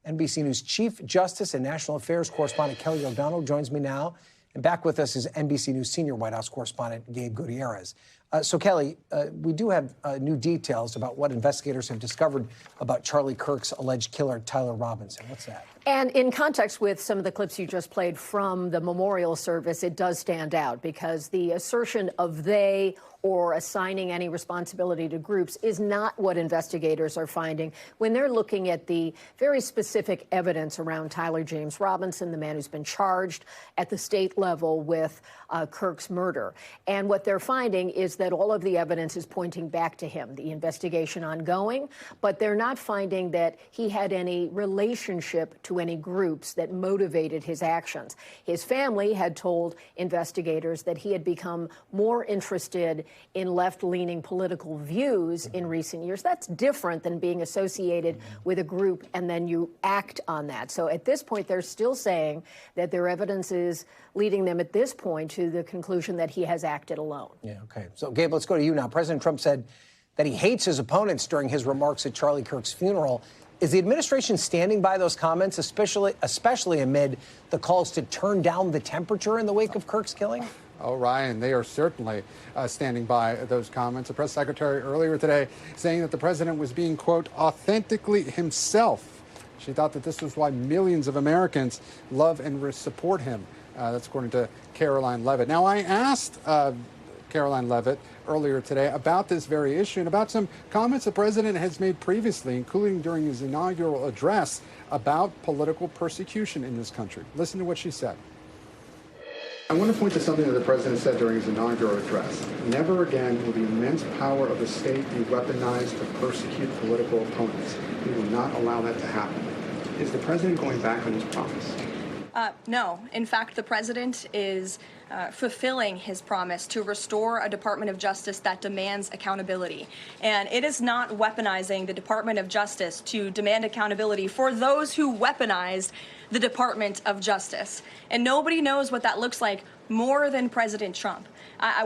NBC News Chief Justice and National Affairs correspondent Kelly O'Donnell joins me now. And back with us is NBC News Senior White House correspondent Gabe Gutierrez. So, Kelly, we do have new details about what investigators have discovered about Charlie Kirk's alleged killer, Tyler Robinson. What's that? And in context with some of the clips you just played from the memorial service, it does stand out because the assertion of they or assigning any responsibility to groups is not what investigators are finding when they're looking at the very specific evidence around Tyler James Robinson, the man who's been charged at the state level with Kirk's murder. And what they're finding is that all of the evidence is pointing back to him, the investigation ongoing, but they're not finding that he had any relationship to any groups that motivated his actions. His family had told investigators that he had become more interested in left-leaning political views in recent years. That's different than being associated with a group and then you act on that. So at this point, they're still saying that their evidence is leading them at this point to the conclusion that he has acted alone. Yeah, okay. So, Gabe, let's go to you now. President Trump said that he hates his opponents during his remarks at Charlie Kirk's funeral. Is the administration standing by those comments, especially amid the calls to turn down the temperature in the wake of Kirk's killing? Oh, Ryan, they are certainly standing by those comments. The press secretary earlier today saying that the president was being, quote, authentically himself. She thought that this was why millions of Americans love and support him. That's according to Caroline Levitt. Now, I asked Caroline Levitt earlier today about this very issue and about some comments the president has made previously, including during his inaugural address about political persecution in this country. Listen to what she said. I want to point to something that the president said during his inaugural address. Never again will the immense power of the state be weaponized to persecute political opponents. We will not allow that to happen. Is the president going back on his promise? No. In fact, the president is fulfilling his promise to restore a Department of Justice that demands accountability. And it is not weaponizing the Department of Justice to demand accountability for those who weaponized the Department of Justice. And nobody knows what that looks like more than President Trump.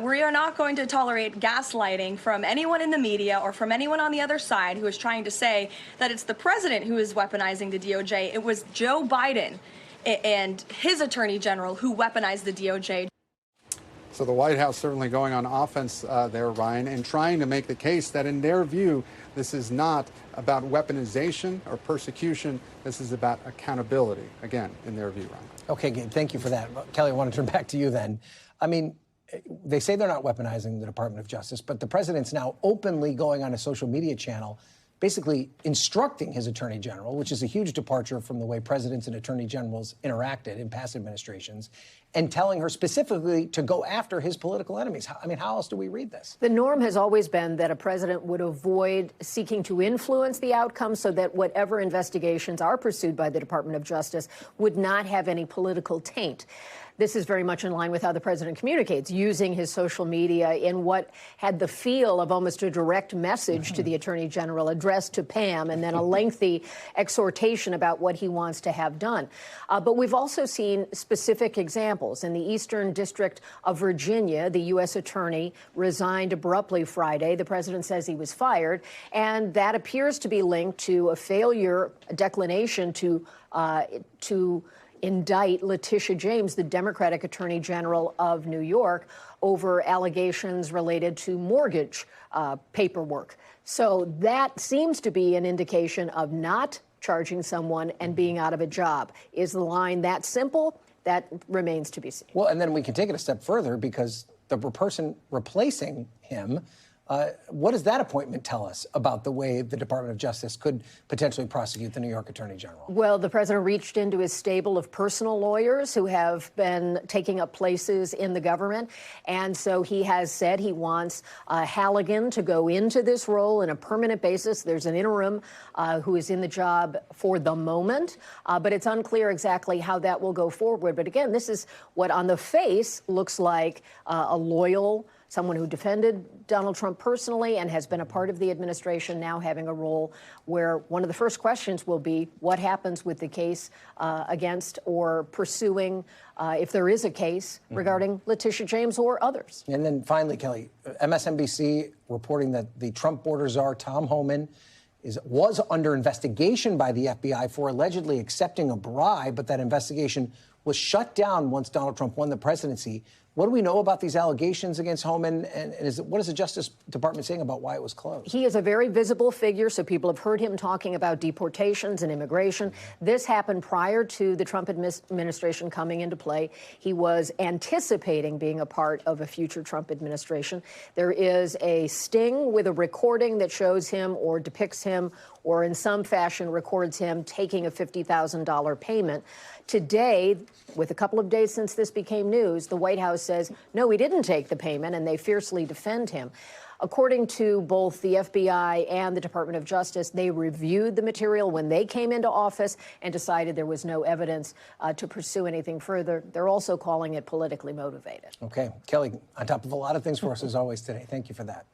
We are not going to tolerate gaslighting from anyone in the media or from anyone on the other side who is trying to say that it's the president who is weaponizing the DOJ. It was Joe Biden and his attorney general who weaponized the DOJ. So the White House certainly going on offense there, Ryan, and trying to make the case that in their view, this is not about weaponization or persecution. This is about accountability, again, in their view, Ryan. Okay, Gabe, thank you for that. Kelly, I want to turn back to you then. I mean, they say they're not weaponizing the Department of Justice, but the president's now openly going on a social media channel basically instructing his attorney general, which is a huge departure from the way presidents and attorney generals interacted in past administrations, and telling her specifically to go after his political enemies. I mean, how else do we read this? The norm has always been that a president would avoid seeking to influence the outcome so that whatever investigations are pursued by the Department of Justice would not have any political taint. This is very much in line with how the president communicates, using his social media in what had the feel of almost a direct message to the attorney general addressed to Pam, and then a lengthy exhortation about what he wants to have done. But we've also seen specific examples. In the Eastern District of Virginia, the U.S. attorney resigned abruptly Friday. The president says he was fired, and that appears to be linked to a declination to indict Letitia James, the Democratic Attorney General of New York, over allegations related to mortgage paperwork. So that seems to be an indication of not charging someone and being out of a job. Is the line that simple? That remains to be seen. Well, and then we can take it a step further because the person replacing him, what does that appointment tell us about the way the Department of Justice could potentially prosecute the New York Attorney General? Well, the president reached into his stable of personal lawyers who have been taking up places in the government. And so he has said he wants Halligan to go into this role on a permanent basis. There's an interim who is in the job for the moment, but it's unclear exactly how that will go forward. But again, this is what on the face looks like a loyal someone who defended Donald Trump personally and has been a part of the administration, now having a role where one of the first questions will be what happens with the case against or pursuing, if there is a case, regarding Letitia James or others. And then finally, Kelly, MSNBC reporting that the Trump border czar, Tom Homan, was under investigation by the FBI for allegedly accepting a bribe, but that investigation was shut down once Donald Trump won the presidency. What do we know about these allegations against Homan, and what is the Justice Department saying about why it was closed? He is a very visible figure, so people have heard him talking about deportations and immigration. This happened prior to the Trump administration coming into play. He was anticipating being a part of a future Trump administration. There is a sting with a recording that shows him or depicts him or in some fashion records him taking a $50,000 payment. Today, with a couple of days since this became news, the White House says, no, he didn't take the payment, and they fiercely defend him. According to both the FBI and the Department of Justice, they reviewed the material when they came into office and decided there was no evidence to pursue anything further. They're also calling it politically motivated. Okay. Kelly, on top of a lot of things for us as always today. Thank you for that.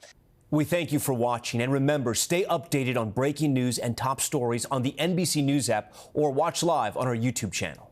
We thank you for watching, and remember, stay updated on breaking news and top stories on the NBC News app or watch live on our YouTube channel.